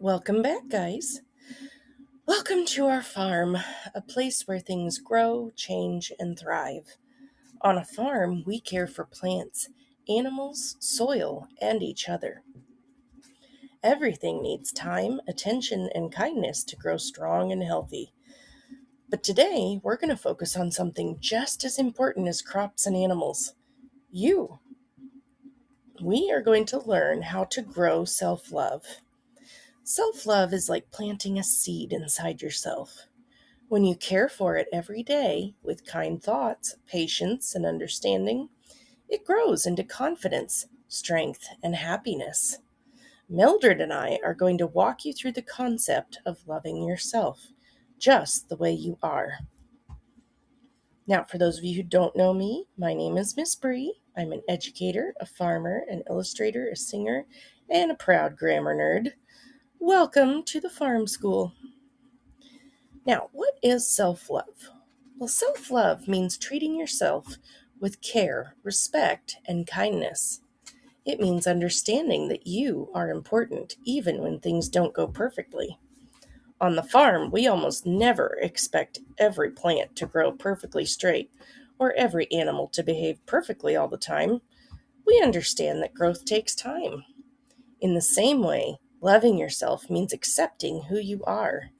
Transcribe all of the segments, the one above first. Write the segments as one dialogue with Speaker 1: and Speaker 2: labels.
Speaker 1: Welcome back, guys. Welcome to our farm, a place where things grow, change, and thrive. On a farm, we care for plants, animals, soil, and each other. Everything needs time, attention, and kindness to grow strong and healthy. But today, we're going to focus on something just as important as crops and animals you. We are going to learn how to grow self-love. Self-love is like planting a seed inside yourself. When you care for it every day with kind thoughts, patience, and understanding, it grows into confidence, strength, and happiness. Mildred and I are going to walk you through the concept of loving yourself, just the way you are. Now, for those of you who don't know me, my name is Miss Bree. I'm an educator, a farmer, an illustrator, a singer, and a proud grammar nerd. Welcome to the farm school. Now, what is self-love? Well, self-love means treating yourself with care, respect, and kindness. It means understanding that you are important even when things don't go perfectly. On the farm, we almost never expect every plant to grow perfectly straight or every animal to behave perfectly all the time. We understand that growth takes time. In the same way, loving yourself means accepting who you are,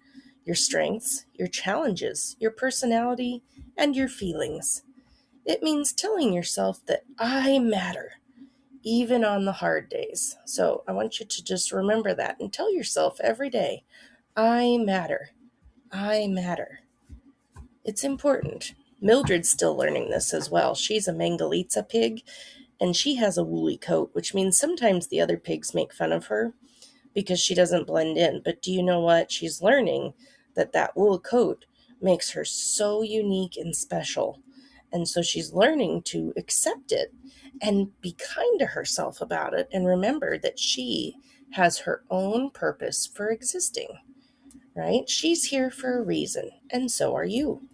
Speaker 1: your strengths, your challenges, your personality, and your feelings. It means telling yourself that I matter, even on the hard days. So I want you to just remember that and tell yourself every day, I matter. I matter. It's important. Mildred's still learning this as well. She's a Mangalitsa pig, and she has a woolly coat, which means sometimes the other pigs make fun of her because she doesn't blend in. But do you know what? She's learning that wool coat makes her so unique and special. And so she's learning to accept it and be kind to herself about it and remember that she has her own purpose for existing, right? She's here for a reason, and so are you.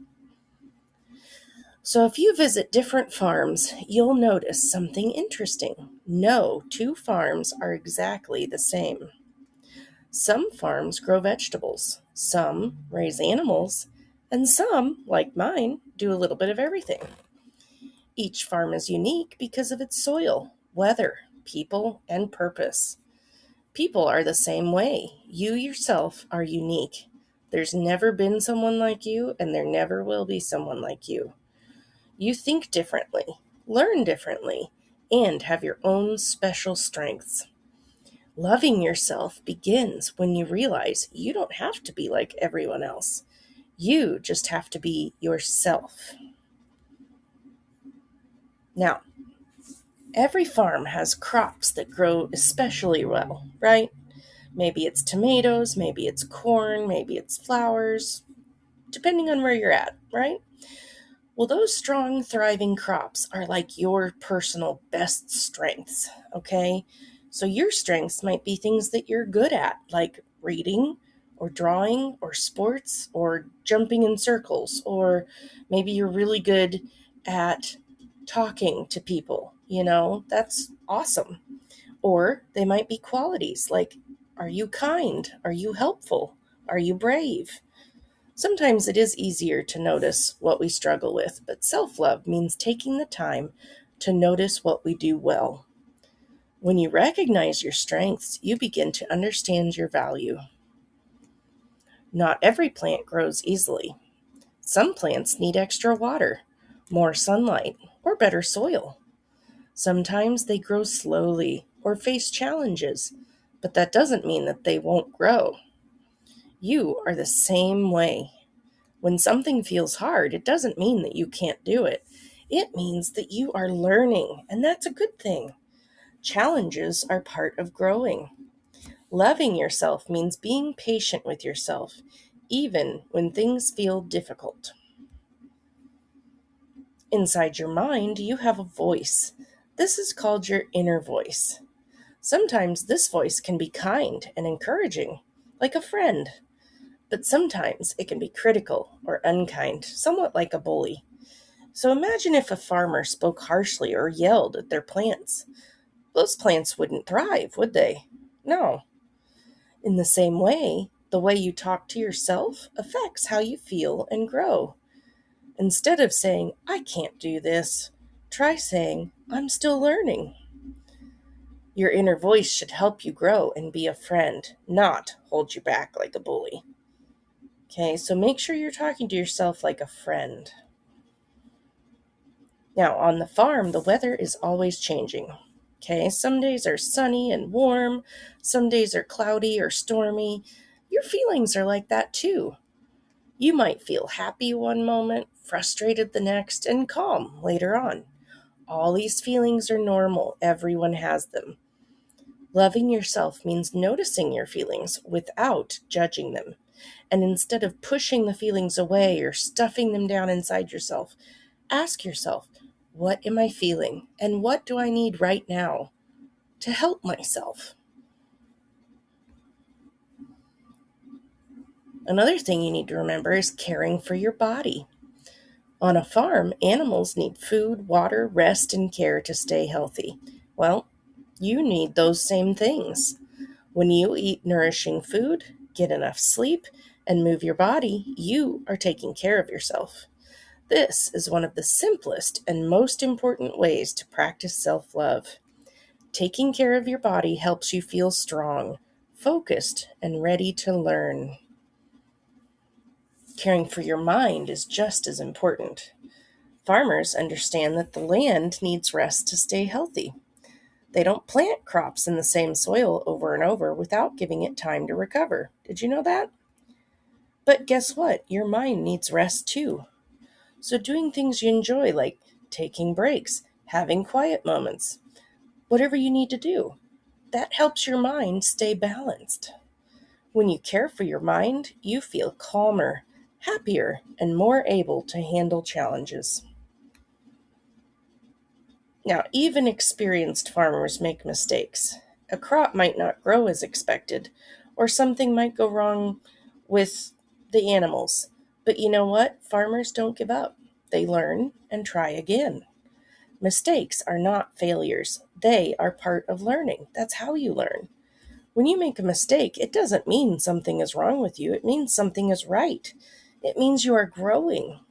Speaker 1: So if you visit different farms, you'll notice something interesting. No two farms are exactly the same. Some farms grow vegetables, some raise animals, and some, like mine, do a little bit of everything. Each farm is unique because of its soil, weather, people, and purpose. People are the same way. You yourself are unique. There's never been someone like you, and there never will be someone like you. You think differently, learn differently, and have your own special strengths. Loving yourself begins when you realize you don't have to be like everyone else. You just have to be yourself. Now, every farm has crops that grow especially well, right? Maybe it's tomatoes, maybe it's corn, maybe it's flowers, depending on where you're at, right? Well, those strong, thriving crops are like your personal best strengths, okay? So your strengths might be things that you're good at, like reading or drawing or sports or jumping in circles, or maybe you're really good at talking to people, that's awesome. Or they might be qualities like, are you kind? Are you helpful? Are you brave? Sometimes it is easier to notice what we struggle with, but self-love means taking the time to notice what we do well. When you recognize your strengths, you begin to understand your value. Not every plant grows easily. Some plants need extra water, more sunlight, or better soil. Sometimes they grow slowly or face challenges, but that doesn't mean that they won't grow. You are the same way. When something feels hard, it doesn't mean that you can't do it. It means that you are learning, and that's a good thing. Challenges are part of growing. Loving yourself means being patient with yourself, even when things feel difficult. Inside your mind, you have a voice. This is called your inner voice. Sometimes this voice can be kind and encouraging, like a friend. But sometimes it can be critical or unkind, somewhat like a bully. So imagine if a farmer spoke harshly or yelled at their plants. Those plants wouldn't thrive, would they? No. In the same way you talk to yourself affects how you feel and grow. Instead of saying, I can't do this, try saying, I'm still learning. Your inner voice should help you grow and be a friend, not hold you back like a bully. Okay, so make sure you're talking to yourself like a friend. Now, on the farm, the weather is always changing. Okay, some days are sunny and warm, some days are cloudy or stormy. Your feelings are like that too. You might feel happy one moment, frustrated the next, and calm later on. All these feelings are normal. Everyone has them. Loving yourself means noticing your feelings without judging them. And instead of pushing the feelings away or stuffing them down inside yourself, ask yourself, what am I feeling? And what do I need right now to help myself? Another thing you need to remember is caring for your body. On a farm, animals need food, water, rest, and care to stay healthy. Well, you need those same things. When you eat nourishing food, get enough sleep, and move your body, you are taking care of yourself. This is one of the simplest and most important ways to practice self-love. Taking care of your body helps you feel strong, focused, and ready to learn. Caring for your mind is just as important. Farmers understand that the land needs rest to stay healthy. They don't plant crops in the same soil over and over without giving it time to recover. Did you know that? But guess what? Your mind needs rest too. So doing things you enjoy, like taking breaks, having quiet moments, whatever you need to do, that helps your mind stay balanced. When you care for your mind, you feel calmer, happier, and more able to handle challenges. Now, even experienced farmers make mistakes. A crop might not grow as expected, or something might go wrong with the animals. But you know what? Farmers don't give up. They learn and try again. Mistakes are not failures. They are part of learning. That's how you learn. When you make a mistake, it doesn't mean something is wrong with you. It means something is right. It means you are growing.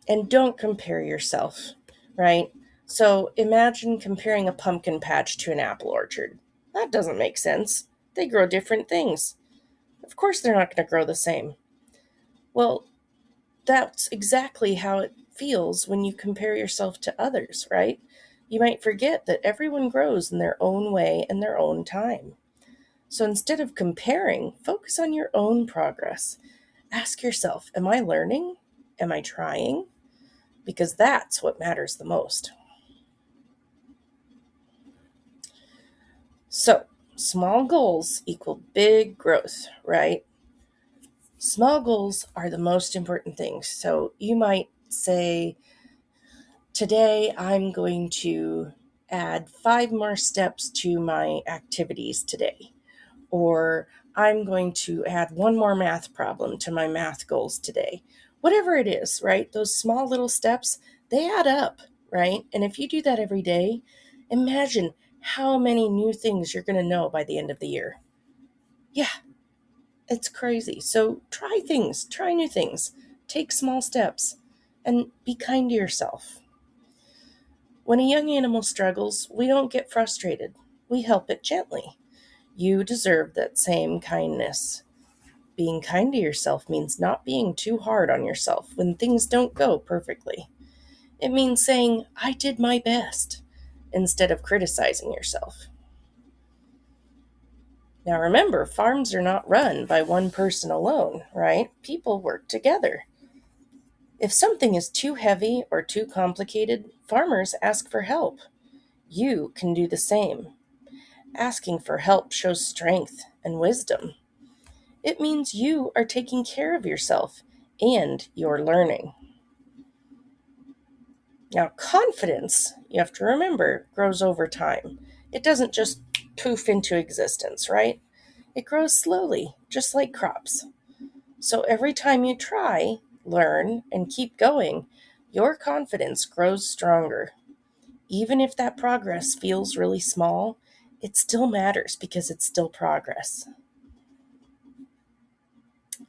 Speaker 1: And don't compare yourself, right? So imagine comparing a pumpkin patch to an apple orchard. That doesn't make sense. They grow different things. Of course, they're not going to grow the same. Well, that's exactly how it feels when you compare yourself to others, right? You might forget that everyone grows in their own way and their own time. So instead of comparing, focus on your own progress. Ask yourself, am I learning? Am I trying? Because that's what matters the most. So, small goals equal big growth, right? Small goals are the most important things. So, you might say, today I'm going to add 5 more steps to my activities today. Or I'm going to add 1 more math problem to my math goals today. Whatever it is, right? Those small little steps, they add up, right? And if you do that every day, imagine how many new things you're going to know by the end of the year. Yeah, it's crazy. So try things, try new things, take small steps, and be kind to yourself. When a young animal struggles, we don't get frustrated. We help it gently. You deserve that same kindness. Being kind to yourself means not being too hard on yourself when things don't go perfectly. It means saying, I did my best, instead of criticizing yourself. Now remember, farms are not run by one person alone, right? People work together. If something is too heavy or too complicated, farmers ask for help. You can do the same. Asking for help shows strength and wisdom. It means you are taking care of yourself and you're learning. Now, confidence, you have to remember, grows over time. It doesn't just poof into existence, right? It grows slowly, just like crops. So every time you try, learn, and keep going, your confidence grows stronger. Even if that progress feels really small, it still matters because it's still progress.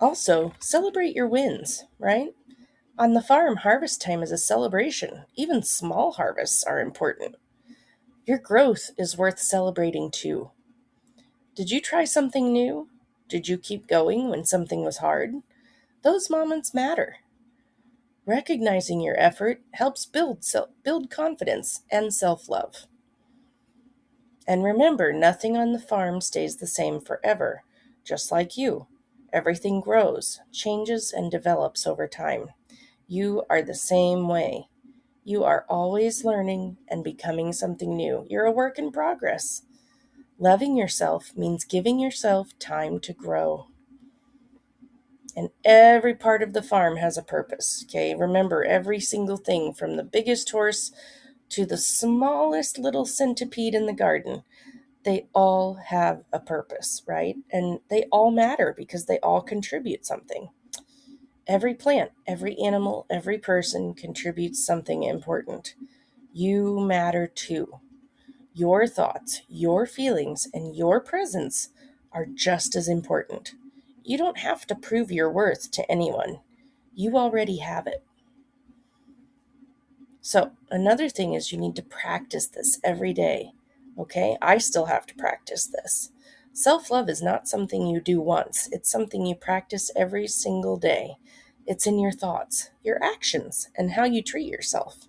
Speaker 1: Also, celebrate your wins, right? On the farm, harvest time is a celebration. Even small harvests are important. Your growth is worth celebrating too. Did you try something new? Did you keep going when something was hard? Those moments matter. Recognizing your effort helps build confidence and self-love. And remember, nothing on the farm stays the same forever, just like you. Everything grows, changes, and develops over time. You are the same way. You are always learning and becoming something new. You're a work in progress. Loving yourself means giving yourself time to grow. And every part of the farm has a purpose, okay? Remember, every single thing from the biggest horse to the smallest little centipede in the garden, they all have a purpose, right? And they all matter because they all contribute something. Every plant, every animal, every person contributes something important. You matter too. Your thoughts, your feelings, and your presence are just as important. You don't have to prove your worth to anyone. You already have it. So, another thing is you need to practice this every day. Okay? I still have to practice this. Self-love is not something you do once. It's something you practice every single day. It's in your thoughts, your actions, and how you treat yourself.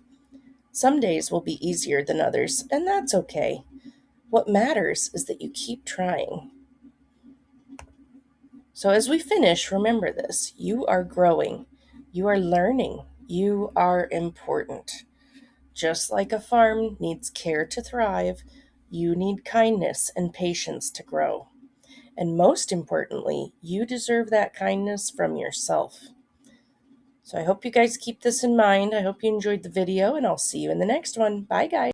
Speaker 1: Some days will be easier than others, and that's okay. What matters is that you keep trying. So as we finish, remember this. You are growing. You are learning. You are important. Just like a farm needs care to thrive, you need kindness and patience to grow. And most importantly, you deserve that kindness from yourself. So I hope you guys keep this in mind. I hope you enjoyed the video, and I'll see you in the next one. Bye, guys.